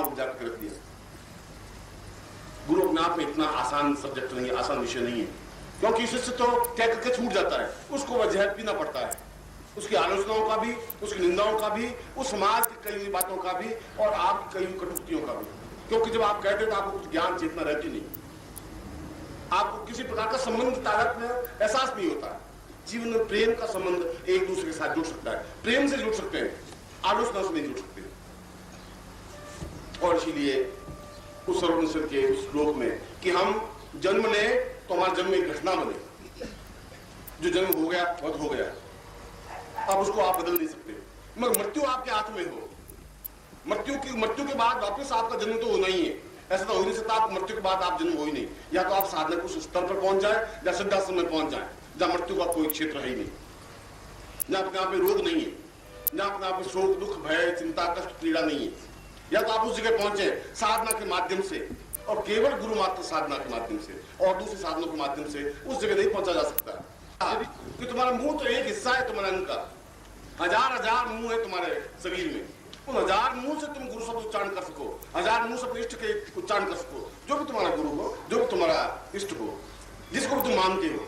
वहां रुक जाकर रख दिया। गुरु अपने आप में इतना आसान सब्जेक्ट नहीं है, आसान विषय नहीं है, क्योंकि शिष्य तो तय करके छूट जाता है, उसको वह जहर पीना पड़ता है, उसकी आलोचनाओं का भी, उसकी निंदाओं का भी, उस समाज की कई बातों का भी और आपकी कई कटुक्तियों का भी। क्योंकि जब आप कहते हैं तो आपको कुछ ज्ञान चेतना रहती नहीं, आपको किसी प्रकार का संबंध ताकत में एहसास नहीं होता। जीवन में प्रेम का संबंध एक दूसरे के साथ जुड़ सकता है, प्रेम से जुड़ सकते हैं, आलोचना से नहीं जुड़ सकते। और इसीलिए उस सर्वोपनिषद के उस श्लोक में कि हम जन्म ले तो हमारा जन्म एक घटना बने, जो जन्म हो गया वह हो गया, अब उसको आप बदल नहीं सकते। मगर मृत्यु आपके हाथ में हो, मृत्यु के बाद वापस आपका जन्म तो होना ही है। ऐसा तो हो नहीं सकता आप मृत्यु के बाद आप जन्म हो ही नहीं। या तो आप साधना के उस स्तर पर पहुंच जाए या सिद्धाश्रम में पहुंच जाए जहां मृत्यु का कोई क्षेत्र है ही नहीं, जहां अपने आप में रोग नहीं है, जहां अपने आप में शोक दुख भय चिंता कष्ट पीड़ा नहीं है। या तो आप उस जगह पहुंचे साधना के माध्यम से और केवल गुरु मात्र साधना के माध्यम से, और दूसरे साधनों के माध्यम से उस जगह नहीं पहुंचा जा सकता। कि तुम्हारा मुंह तो एक हिस्सा है तुम्हारे अंग का, हजार मुंह है तुम्हारे शरीर में, उन 1000 मुंह से तुम गुरु शब्द उच्चारण कर सको, 1000 मुंह से अपने इष्ट के उच्चारण कर सको, जो भी तुम्हारा गुरु हो, जो भी तुम्हारा इष्ट हो, जिसको भी तुम मानते हो।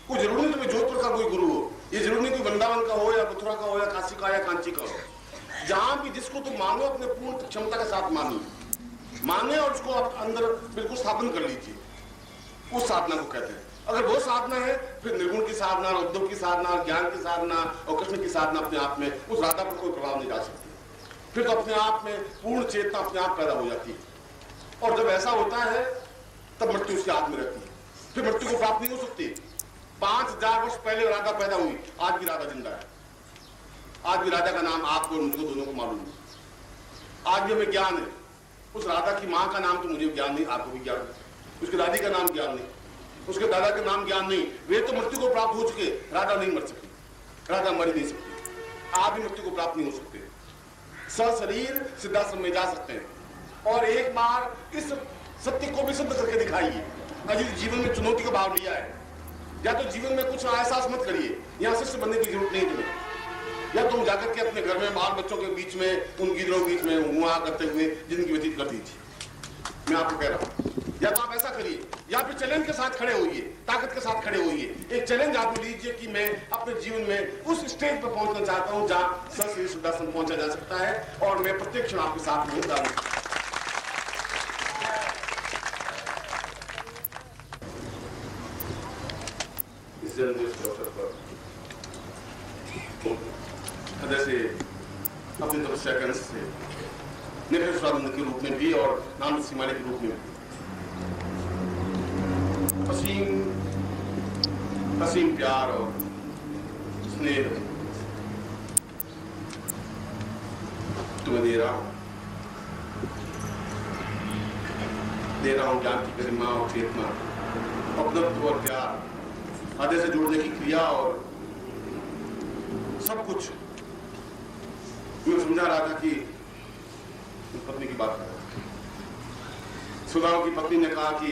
कोई जरूरी नहीं तुम्हें जोधपुर का कोई गुरु हो, ये जरूरी नहीं कोई वृंदावन का हो या मथुरा का हो या काशी का या कांची का हो। जहां भी जिसको तुम मानो अपने पूर्ण क्षमता के साथ माने और उसको आप अंदर बिल्कुल स्थापन कर लीजिए, उस साधना को कहते हैं। अगर वो साधना है फिर निर्गुण की साधना, उद्धव की साधना, ज्ञान की साधना और कृष्ण की साधना अपने आप में उस राधा पर कोई प्रभाव नहीं डाल सकती। फिर तो अपने आप में पूर्ण चेतना अपने आप पैदा हो जाती है, और जब ऐसा होता है तब मृत्यु उसके हाथ में रहती है, फिर मृत्यु को प्राप्त नहीं हो सकती। 5000 वर्ष पहले राधा पैदा हुई, आज भी राधा जिंदा है, आज भी राधा का नाम आपको और मुझको दोनों को मालूम है। आज भी हमें ज्ञान है, उस राधा की माँ का नाम तो मुझे ज्ञान नहीं, आपको भी ज्ञान है, उसकी दादी का नाम ज्ञान नहीं, उसके दादा का नाम ज्ञान नहीं, वे तो मृत्यु को प्राप्त हो चुके, राधा नहीं मर सकती, राधा मर नहीं सकती, आप भी मृत्यु को प्राप्त नहीं हो सकते। सशरीर सिद्धाश्रम में जा सकते हैं और एक बार इस सत्य को भी सिद्ध करके दिखाइए। अभी जीवन में चुनौती का भाव लिया है, या तो जीवन में कुछ एहसास मत करिए, यहाँ शिष्य बनने की जरूरत नहीं तुम्हें, या तुम जाकर के अपने घर में बाल बच्चों के बीच में उन गिरों के बीच में वहां करते हुए जिंदगी व्यतीत कर दीजिए। मैं आपको कह रहा हूं, या तो आप ऐसा करिए या फिर चैलेंज के साथ खड़े होइए, ताकत के साथ खड़े होइए। एक चैलेंज आप लीजिए कि मैं अपने जीवन में उस स्टेज पर पहुंचना चाहता हूं जहां सशरीर सिद्धाश्रम पहुंचा जा सकता है, और मैं प्रत्येक क्षण आपके साथ में हूं। इस जन्मदिन के अवसर पर जैसे अपनी तपस्या के अंश से निखिल के रूप में भी और नाम सिमाने के रूप में भी असीम प्यार और स्नेह तुम्हें दे रहा हूं ज्ञान की गरिमा और चेतना, अपनत्व और प्यार, हृदय से जुड़ने की क्रिया और सब कुछ। मैं समझा रहा था कि पत्नी की बात कर, सुदामा की पत्नी ने कहा कि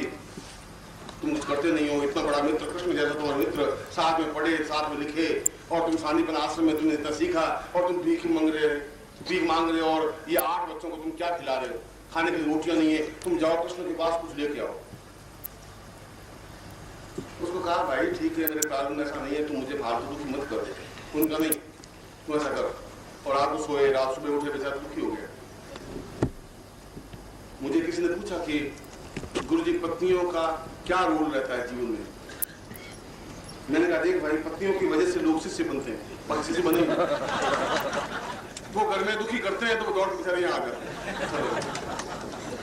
तुम कुछ करते नहीं हो, इतना बड़ा मित्र कृष्ण जैसा तुम्हारा मित्र साथ में पढ़े साथ में लिखे, और तुम शांतिवन आश्रम में तुमने इतना सीखा, और तुम भीख मांग रहे हो, और ये 8 बच्चों को तुम क्या खिला रहे हो, खाने के लिए रोटियां नहीं है, तुम जाओ कृष्ण के पास कुछ लेके आओ। उसको कहा भाई ठीक है, मेरे प्रारंभ ऐसा नहीं है, तुम मुझे फालतू दुखी मत कर। उनका नहीं, तुम ऐसा करो। और आप सोए, रात सुबह उठे, बेचारा दुखी हो गया। मुझे किसी ने पूछा कि गुरुजी पत्नियों का क्या रोल रहता है जीवन में। मैंने कहा देख भाई, पत्नियों की वजह से लोग शिष्य बनते हैं, पर शिष्य बने वो घर में दुखी करते हैं तो वो दौड़ के बेचारे यहाँ आ गए,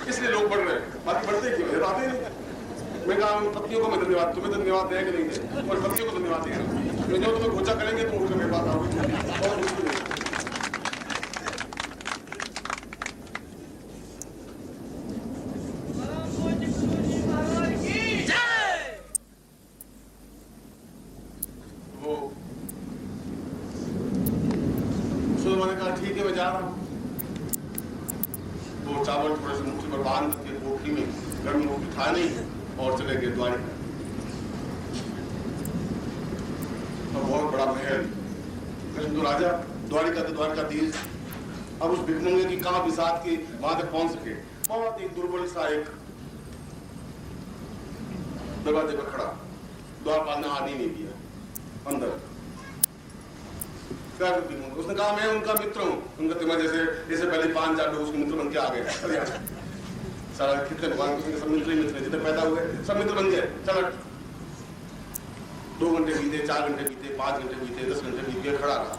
इसलिए लोग बढ़ रहे हैं, बाकी बढ़ते क्यों है, आते नहीं। मैं कहा पत्नियों को मैं धन्यवाद, तुम्हें धन्यवाद दें कि नहीं दे, और पत्नियों को धन्यवाद दें, जो तुम्हें घोचा करेंगे तो उनके मेरे पास आओगे और मुश्किल नहीं। ठीक है मैं जा रहा हूँ, वो चावल थोड़े से मुट्ठी पर बांध के पोटली में गर्म रोटी खा नहीं और चले गए द्वारिका। और बहुत बड़ा महल, कृष्ण तो राजा, द्वारिका तो द्वारिकाधीश, अब उस भिखमंगे की कहां बिसात की वहां तक पहुंच सके। बहुत ही दुर्बल सा एक दरवाजे पर खड़ा, द्वारपाल ने आने नहीं दिया अंदर। उसने कहा मैं उनका मित्र हूँ। उनका तुम्हें जैसे पहले 5,000 लोग उसके मित्र बन के आ गए। सारा कितने भगवान कृष्ण के सब मित्र ही मित्र जितने पैदा हुए सब मित्र बन गए। चलो 2 घंटे बीते, 4 घंटे बीते, 5 घंटे बीते, 10 घंटे बीत गए, खड़ा रहा।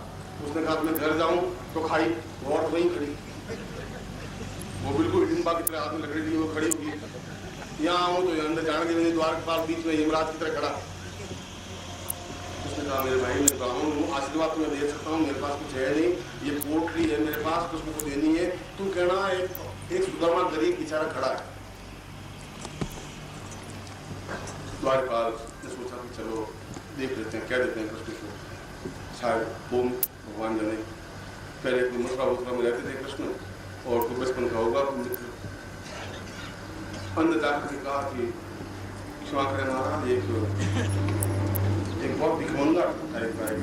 उसने कहा मैं घर जाऊं तो खाई, वो औरत वहीं खड़ी, वो बिल्कुल हिंबा की तरह आदमी लकड़ी ली, वो खड़ी होगी। यहाँ आऊँ तो अंदर जाने के लिए द्वार के पास बीच में यमराज की तरह खड़ा। उसने कहा मेरे भाई मैं ब्राह्मण हूँ, आशीर्वाद तुम्हें दे सकता हूँ, मेरे पास कुछ है नहीं, ये पोटली है मेरे पास, कुछ मुझको देनी है। तू कहना एक सुदामा गरीब बेचारा खड़ा है। द्वारपाल ने सोचा कि चलो देख लेते हैं, क्या देते हैं कृष्ण को, शायद ओम भगवान जाने। पहले कोई मथुरा वथुरा में रहते थे कृष्ण, और कोई बचपन का होगा कोई मित्र। अंदर जाकर के कहा कि क्षमा करें महाराज, एक बहुत भिखमंगा टाइप का एक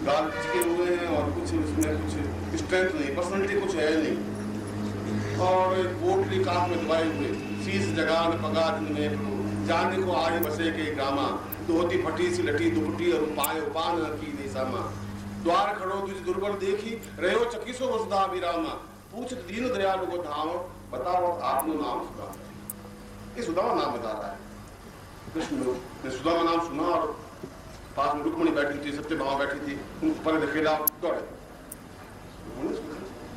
गाल चिके हुए हैं और कुछ उसमें कुछ स्ट्रेंथ नहीं, पर्सनैलिटी कुछ है नहीं, और एक पोटली कान में दबाए हुए, शीश जगान पगा दिन में जाने को आए बसे के गामा, धोती फटी सी लटी दुपटी और पाए पान की निशामा। द्वार खड़ो तुझे दुर्बल देखी, रहो चकिसो वसुधा विरामा, पूछत दीन दयालु को धाम, बताओ आपनो नाम सुधा। ये सुदामा नाम बता रहा है। कृष्ण ने सुदामा नाम सुना और पास में रुक्मणी बैठी थी, सत्यभामा बैठी थी, उनको परे धकेला, दौड़े।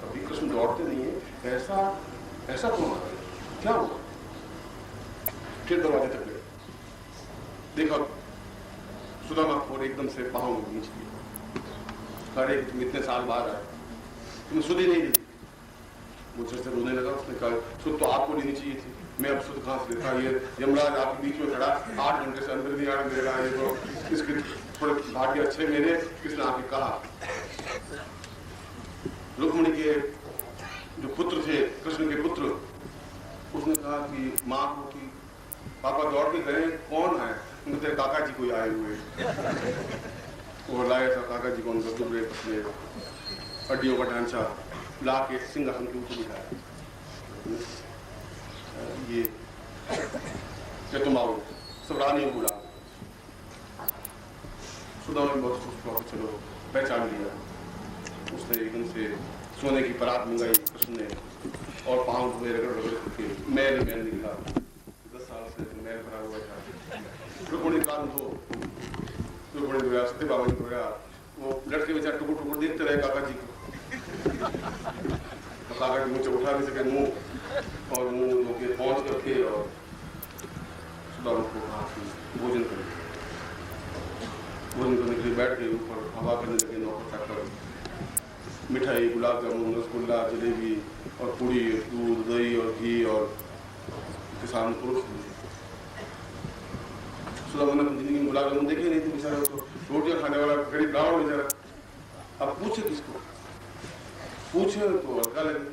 कभी कृष्ण दौड़ते नहीं है, ऐसा क्यों, क्या हुआ? फिर दरवाजे तक गए, देखा सुदामा को एकदम से पाँव में नीचे किया। अरे तुम इतने साल बाद आए, तुम सुध ही नहीं दी। मुझसे से रोने लगा। उसने कहा सुध तो आपको लेनी चाहिए थी, मैं अब सुध कहाँ से लेता। ये यमराज आपके बीच में खड़ा 8 घंटे से अंदर नहीं आने दे रहा है, तो इसके थोड़े भाग्य अच्छे मेरे, किसने आके कहा। रुक्मिणी के जो पुत्र थे, कृष्ण के पुत्र, उसने कहा कि माँ को कि पापा दौड़ के गए, कौन है? उनके तेरे काका जी कोई आए हुए। वो लाया था काका जी को, उनका दुबले पतले हड्डियों का ढांचा ला के सिंहासन के ऊपर बिठाया। ये क्या तुम आओ, सब रानियों बुला। सुदामा ने बहुत खुश हुआ, चलो पहचान लिया। उसने एकदम से सोने की परात मंगाई कृष्ण ने, और पाँव धोए रगड़ के मैल निकला। 10 साल से मैल भरा हुआ था। रुक्मिणी कान धो, रुक्मिणी धोया, सत्यभामा ने धोया। वो लड़के बेचारे टुकुर टुकुर देखते रहे काका जी को। तो काका जी मुझे उठा नहीं सके मुंह, और मुंह धो के पहुंच करके और सुदामा को कहा कि भोजन करें। भोजन करने के लिए बैठ गए, ऊपर हवा करने लगे नौकर चाकर, मिठाई, गुलाब जामुन, रसगुल्ला, जलेबी और पूड़ी, दूध, दही और घी और किसान पुरुष। सुदामा ने जिंदगी में गुलाब जामुन देखे नहीं थे बेचारा, तो रोटियां खाने वाला गरीब ब्राह्मण बेचारा। अब पूछे किसको, पूछे तो हल्का लगे।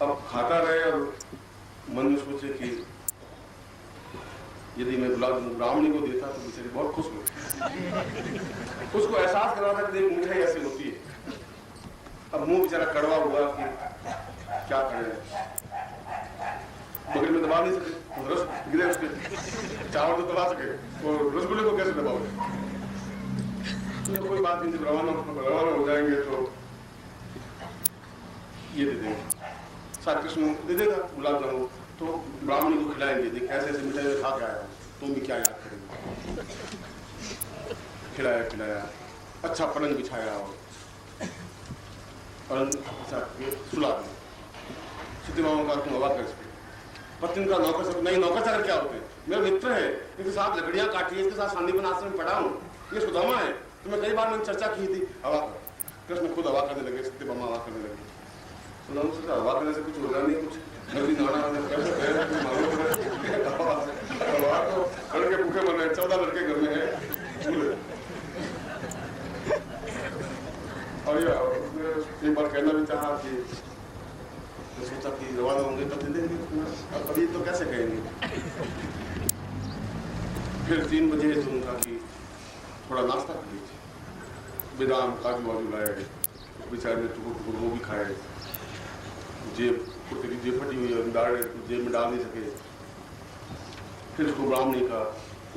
अब खाता रहे और मन में सोचे कि यदि मैं गुलाब जामुन ब्राह्मणी को देता तो बेचारी बहुत खुश होती। उसको एहसास करा था कि मिठाई ऐसी होती है। अब मुंह बेचारा कड़वा हुआ कि क्या करें, बगल में दबा नहीं सके, रस गिरे उसके, चावल तो दबा सके, और रसगुल्ले को कैसे दबाओगे? तो कोई बात नहीं, रवाना हो जाएंगे तो ये दे देंगे, साथ कृष्ण दे देगा गुलाब जामुन, तो ब्राह्मणी को खिलाएंगे। देख ऐसे ऐसे मिठाई खा के आया, तुम भी क्या याद करेंगे। खिलाया पिलाया, अच्छा पलंग बिछाया और सुला दिया। सत्यभामा का तुम हवा कर सके, पत्नी का नौकर सब नहीं, नौकर चाकर क्या होते हैं? मेरा मित्र है, इसके साथ लकड़ियां काटी है, इसके साथ शांतिवन आश्रम में पढ़ा हूँ, ये सुदामा है। तो मैं कई बार मैंने चर्चा की थी, हवा कर। कृष्ण खुद हवा करने लगे, सत्यभामा हवा करने लगे। सुदामा सोचा हवा करने से कुछ होगा नहीं, कुछ नदी नहाना हवा तो लड़के भूखे मर रहे, 14 लड़के घर में है। और एक बार कहना भी चाहा कि तो सोचा कि रवाना होंगे तब दे देंगे, अब अभी तो कैसे कहेंगे। फिर 3 बजे तो उनका कि थोड़ा नाश्ता कर लीजिए, बादाम काजू वाजू लाए, बेचारे ने टुकड़ टुकड़ वो भी खाए। जेब कुर्ते की जेब फटी हुई है, जेब में डाल नहीं सके। फिर उसको ब्राह्मणी का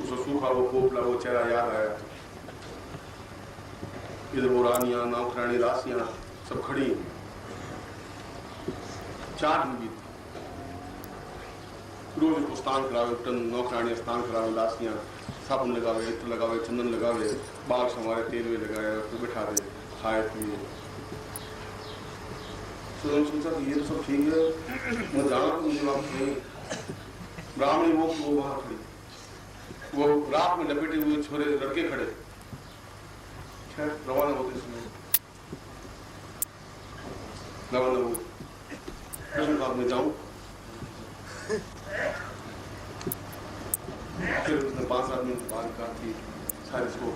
उसको सूखा वो पोपला वो चेहरा याद आया। इधर वो रानियां नौकरानी दासियां सब खड़ी। 4 दिन बीत रोज उसको स्नान करावे, नौकरानी स्नान करावे, दासियां साबुन लगावे, इत्र लगावे, चंदन लगावे, बाल संवारे, तेल वे लगाए, फिर बिठा दे, खाए पिए। तो मैंने सोचा कि ये तो सब ठीक है, मैं जाना तो मुझे वापस नहीं। ब्राह्मणी वो वहां खड़ी, वो रात में लपेटे हुए छोरे लड़के खड़े। खैर रवाना होते समय रवाना हुए, कृष्ण बाग में जाऊं। फिर उसने 5-7 मिनट बाद कहा कि शायद इसको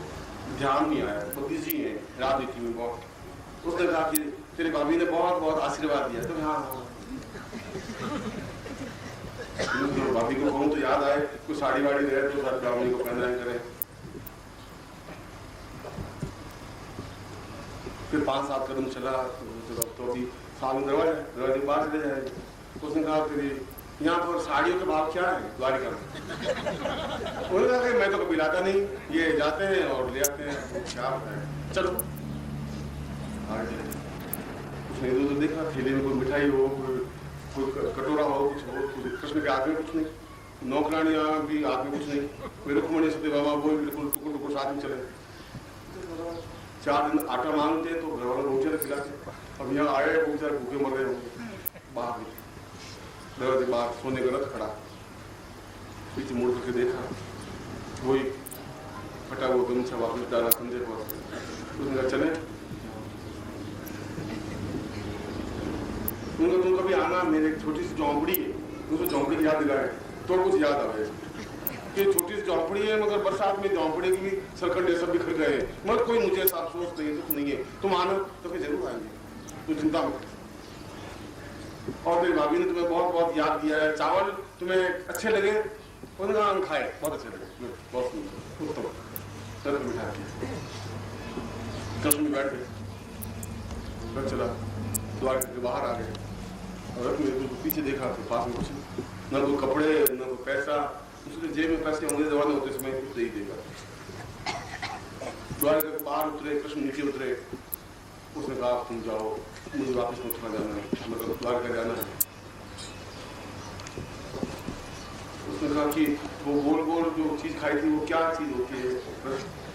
ध्यान नहीं आया, तो बिजी है राजनीति में बहुत। उसने कहा कि तेरे भाभी ने बहुत बहुत आशीर्वाद दिया। तो हाँ भाभी को कहूँ तो याद आए, कुछ साड़ी वाड़ी रहे तो सर ब्राह्मणी को पहनाया करें। फिर 5-7 कदम चला तो अभी सामने दरवाजे बाहर चले जाएंगे। उसने कहा फिर यहाँ पर साड़ियों के भाव क्या है द्वारिका में? उन्होंने कहा कि मैं तो कभी लाता नहीं, ये जाते हैं और ले आते हैं, क्या बताएं, चलो आगे। उसने इधर उधर देखा, ठेले में कोई मिठाई हो, कोई कटोरा हो, कुछ हो, कृष्ण के हाथ में कुछ नहीं, नौकरानियां भी हाथ में कुछ नहीं, कोई रुक्मणी सत्यभामा वो बिल्कुल टुकुर टुकुर साथ में चले। 4 दिन आटा मांगते तो घर वाले भूखे खिलाते। अब यहाँ आए वो बेचारे भूखे मर रहे होंगे। बाहर दरवाजे बाहर सोने का रथ खड़ा, पीछे मुड़ करके देखा, वही फटा हुआ गमछा वापस डाला कंधे पर। उसने कहा चले, तुम कभी आना, मेरे एक छोटी सी झोंपड़ी है, उसको झोंपड़ी की याद दिलाए तो कुछ याद आवे कि छोटी सी झोंपड़ी है, मगर बरसात में झोंपड़ी की भी सरकंडे सब बिखर गए, मगर कोई मुझे ऐसा अफसोस नहीं, दुख नहीं है, तुम आना तो फिर जरूर आएंगे, तो चिंता मत। और मेरी भाभी ने तुम्हें बहुत बहुत याद दिया है, चावल तुम्हें अच्छे लगे? उन्होंने कहा हम खाए, बहुत अच्छे लगे, बहुत सुंदर उत्तम, सर मिठा कृष्ण में बैठ गए। चला द्वार के बाहर आ गए और मेरे को पीछे देखा तो पास में कुछ न कोई कपड़े न कोई पैसा, उसके जेब में पैसे होंगे जमाने होते समय कुछ नहीं देगा। द्वार के बाहर उतरे, कृष्ण नीचे उतरे। उसने कहा तुम जाओ, मुझे वापस मथुरा जाना है, मतलब द्वारका जाना है। उसने कहा कि वो गोल गोल जो चीज खाई थी वो क्या चीज होती है?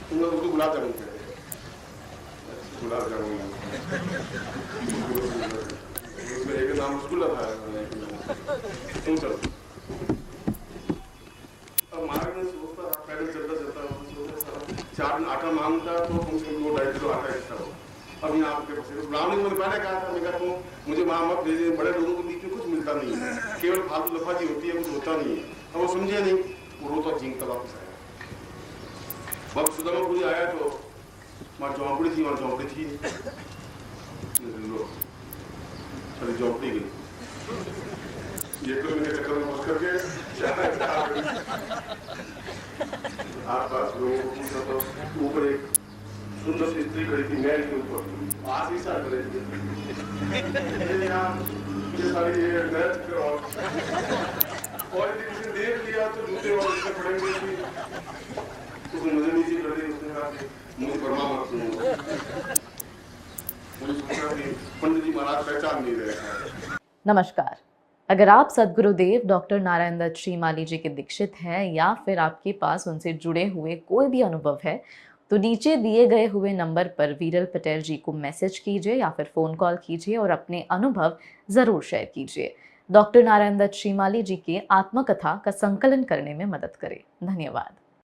तुमने उसको गुलाब जामुन कहते हैं, गुलाब जामुन उसमें एक नाम रसगुल्ला था। तुम चलो। अब मार्ग में सोचता था, पैदल चलता चलता 4 दिन आटा मांगता तो कम से कम 2-2.5 किलो आटा एक्स्ट्रा हो। अब यहाँ आपके पास ब्राह्मणी को मैंने पहले कहा था, मैं कहता हूँ मुझे वहां मत भेजे, बड़े लोगों को बीच में कुछ मिलता नहीं है, केवल फालतू लफाजी होती है, कुछ होता नहीं है। अब वो समझे नहीं, वो रोता झींकता वापस आया। वक्त सुदामापुरी आया तो वहां झोंपड़ी थी, वहां झोंपड़ी थी, अरे झोंपड़ी गई, ये तो मेरे चक्कर में फंस करके आसपास लोगों को पूछा तो ऊपर एक सुंदर सी स्त्री खड़ी थी महल के ऊपर, आज ही साल करे ये सारी ये मैच करो और किसी देख लिया तो दूसरे और इसमें पड़ेंगे कि उसने मुझे नीचे कर दी। उसने कहा कि मुझे परमा मत सुनो, मुझे सोचा कि पंडित जी महाराज पहचान नहीं रहे। नमस्कार। अगर आप सद्गुरुदेव डॉक्टर नारायण दत्त श्रीमाली जी के दीक्षित हैं या फिर आपके पास उनसे जुड़े हुए कोई भी अनुभव है तो नीचे दिए गए हुए नंबर पर वीरल पटेल जी को मैसेज कीजिए या फिर फ़ोन कॉल कीजिए और अपने अनुभव ज़रूर शेयर कीजिए। डॉक्टर नारायण दत्त श्रीमाली जी के आत्मकथा का संकलन करने में मदद करें। धन्यवाद।